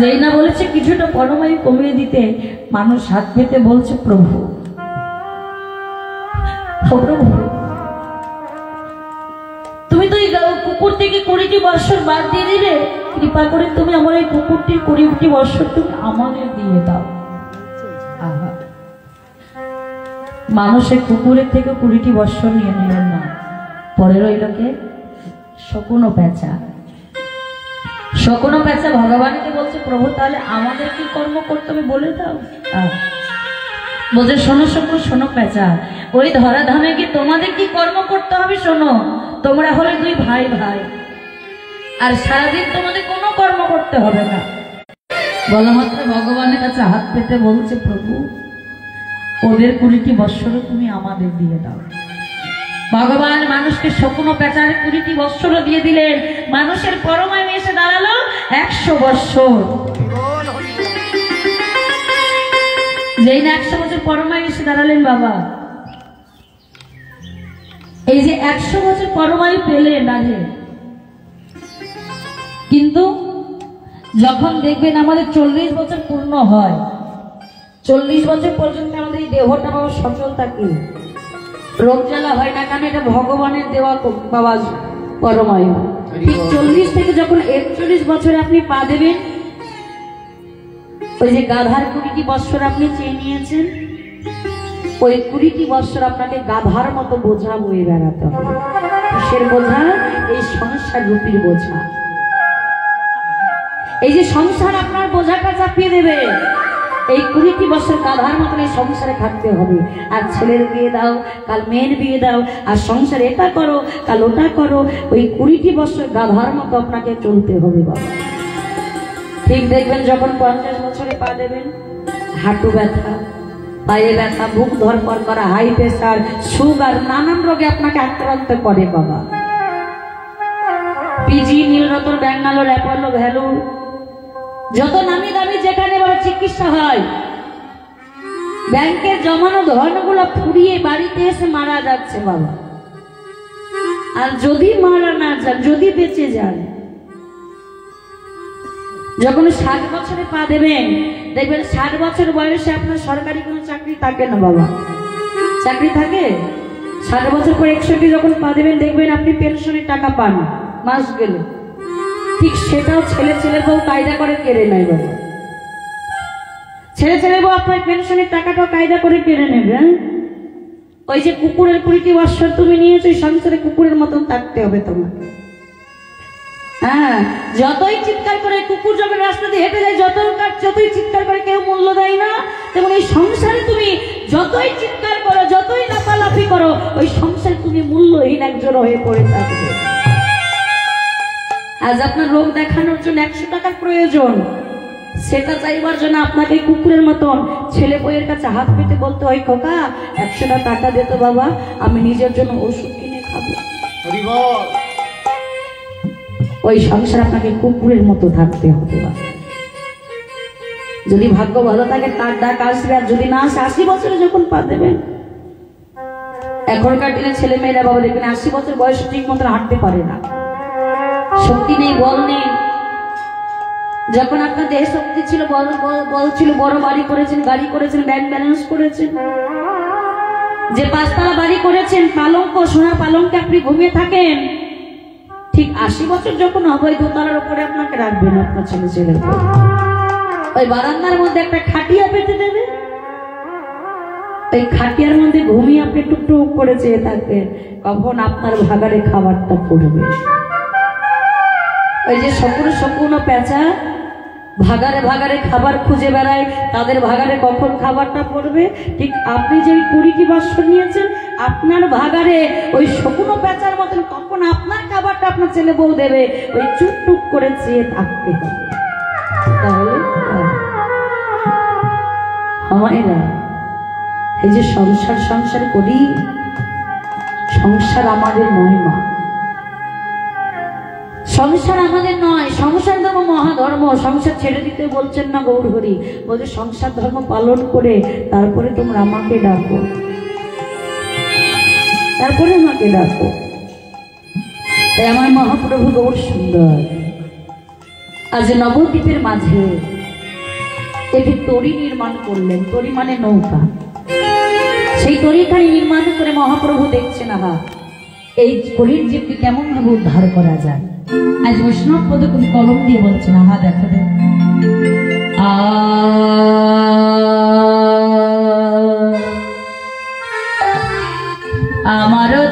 যেই না বলেছে কিছুটা পরমায়ু কমিয়ে দিতে, মানুষ হাত পেতে বলছে প্রভু, প্রভু তুমি তো এই কুকুর থেকে 20টি বৎসর বাদ দিয়ে দিলে, কৃপা করে তুমি আমার এই কুকুরটির 20টি বৎসর তুমি আমাদের দিয়ে দাও। মানুষের কুকুরের থেকে 20টি বৎসর নিয়ে নিলেন না, পরে রইল কে? শকুন ও পেঁচা। শকুন ও পেঁচা ভগবানকে বলছে প্রভু তাহলে আমাদের কি কর্ম করতে হবে বলে দাও। বলছে শোনো শকুন, শোনো পেঁচা, ওই ধরাধামে কি তোমাদের কি কর্ম করতে হবে? শোনো, তোমরা হলে 2 ভাই ভাই, আর সারাদিন তোমাদের কোনো কর্ম করতে হবে না। বলা মাত্র ভগবানের কাছে হাত পেতে বলছে প্রভু ওদের 20টি বৎসরও তুমি আমাদের দিয়ে দাও। ভগবান মানুষকে শকুন ও পেঁচার 20টি বৎসরও দিয়ে দিলেন। মানুষের পরমায়ু এসে দাঁড়ালো 100 বৎসর। যেই না 100 বছর পরমায়ু এসে দাঁড়ালেন বাবা, এই যে 100 বছর পরমায়ু পেলেন আগে, কিন্তু যখন দেখবেন আমাদের 40 বছর পূর্ণ হয়, 40 বছর পর্যন্ত আমাদের এই দেহটা বাবা সচল থাকে, রোগ জ্বালা হয় না, কারণ এটা ভগবানের দেওয়া বাবা পরমায়ু। ঠিক 40 থেকে যখন 41 বছরে আপনি পা দেবেন, ওই যে গাধার 20টি বৎসর আপনি চেয়ে নিয়েছেন, ওই 20টি বৎসর আপনাকে গাধার মতো বোঝা বয়ে বেড়াতে হবে। কিসের বোঝা? এই সংসার রূপীর বোঝা। এই যে সংসার আপনার বোঝাটা চাপিয়ে দেবে, এই 20টি বছর গাধার মতন এই সংসারে থাকতে হবে। আর ছেলের বিয়ে দাও, কাল মেয়ের বিয়ে দাও, আর সংসারে এটা করো, কাল ওটা করো, ওই 20টি বছর গাধার মতো আপনাকে চলতে হবে বাবা। ঠিক দেখবেন যখন 50 বছরে পা দেবেন, হাঁটু ব্যথা, পায়ে ব্যথা, বুক ধরপড় করা, হাই প্রেসার, সুগার, নানান রোগে আপনাকে আক্রান্ত করে বাবা। PG, Nilratan, Bangalore, Apollo, value, যত নামি দামি যেখানে বাবা চিকিৎসা হয়, ব্যাংকের জমানো ধনগুলো ফুরিয়ে বাড়িতে এসে মারা যাচ্ছে বাবা। আর যদি মারা না যান, যদি বেঁচে যান, যখন 60 বছরে পা দেবেন, দেখবেন 60 বছর বয়সে আপনার সরকারি কোনো চাকরি থাকে না বাবা। চাকরি থাকে 60 বছর পর 61 যখন পা দেবেন, দেখবেন আপনি পেনশনের টাকা পান মাস গেলে। ঠিক সেটাও ছেলে বউ কায়দা করে কেড়ে নেয় বাবা। ছেলে বউ আপনার পেনশনের টাকাটাও কায়দা করে কেড়ে নেবে। ওই যে কুকুরের 20টি বৎসর তুমি নিয়েছো, সংসারে কুকুরের মতন থাকতে হবে তোমাকে। হ্যাঁ, যতই চিৎকার করে কুকুর যখন রাস্তা দিয়ে হেঁটে যায়, যতই চিৎকার করে কেউ মূল্য দেয় না, তেমন এই সংসারে তুমি যতই চিৎকার করো, যতই লাফালাফি করো, ওই সংসারে তুমি মূল্যহীন একজন হয়ে পড়ে থাকবে। আজ আপনার রোগ দেখানোর জন্য 100 টাকার প্রয়োজন, সেটা চাইবার জন্য আপনাকে কুকুরের মতন ছেলে বইয়ের কাছে হাত পেতে বলতে হয়, খোকা 100টা টাকা দে তো বাবা, আমি নিজের জন্য ওষুধ কিনে খাবো। ওই সংসার আপনাকে কুকুরের মতো থাকতে হবে। যদি ভাগ্য ভালো থাকে তার ডাক আসবে, আর যদি না আসে 80 বছরে যখন পা দেবেন। এখনকার দিনে ছেলে মেয়েরা বাবা দেখবেন 80 বছর বয়সে ঠিক মতো হাঁটতে পারে না, শক্তি নেই, বল নেই। যখন আপনার দেহে শক্তি ছিল, বল ছিল, বড় বাড়ি করেছেন, গাড়ি করেছেন, ব্যাংক ব্যালেন্স করেছেন, যে 5 তলা বাড়ি করেছেন, পালঙ্ক, সোনার পালঙ্কে আপনি ঘুমিয়ে থাকেন, ঠিক 80 বছর যখন হবে, ওই দোতলার উপরে আপনাকে রাখবেন আপনার ছেলের, ওই বারান্দার মধ্যে একটা খাটিয়া পেতে দেবে, ওই খাটিয়ার মধ্যে ঘুমিয়ে আপনি টুকটুক করে চেয়ে থাকবেন কখন আপনার ভাগারে খাবারটা পড়বে। ওই যে শকুন ও পেঁচা ভাগারে খাবার খুঁজে বেড়ায়, তাদের ভাগারে কখন খাবারটা পড়বে, ঠিক আপনি যে 20টি বৎসর নিয়েছেন, আপনার ভাগারে ওই শকুন ও পেঁচার মতন কখন আপনার খাবারটা আপনার ছেলে বউ দেবে, ওই চুপটুক করে চেয়ে থাকতে হবে। তাহলে আমায়রা এই যে সংসার করি, সংসার আমাদের নয় মা, সংসার আমাদের নয়। সংসার ধর্ম মহাধর্ম, সংসার ছেড়ে দিতে বলছেন না গৌর হরি, বলছে সংসার ধর্ম পালন করে তারপরে তোমরা আমাকে ডাকো, তারপরে আমাকে ডাকো। তাই আমার মহাপ্রভু গৌর সুন্দর আজ নবদ্বীপের মাঝে একটি তরী নির্মাণ করলেন। তরী মানে নৌকা। সেই তরীখানি নির্মাণ করে মহাপ্রভু দেখছেন, আহা এই কলির জীবকে কেমন ভাবে উদ্ধার করা যায়। আজ বৈষ্ণব পদে কবি কলম দিয়ে বলছেন, আহা দেখো দেখো আমারও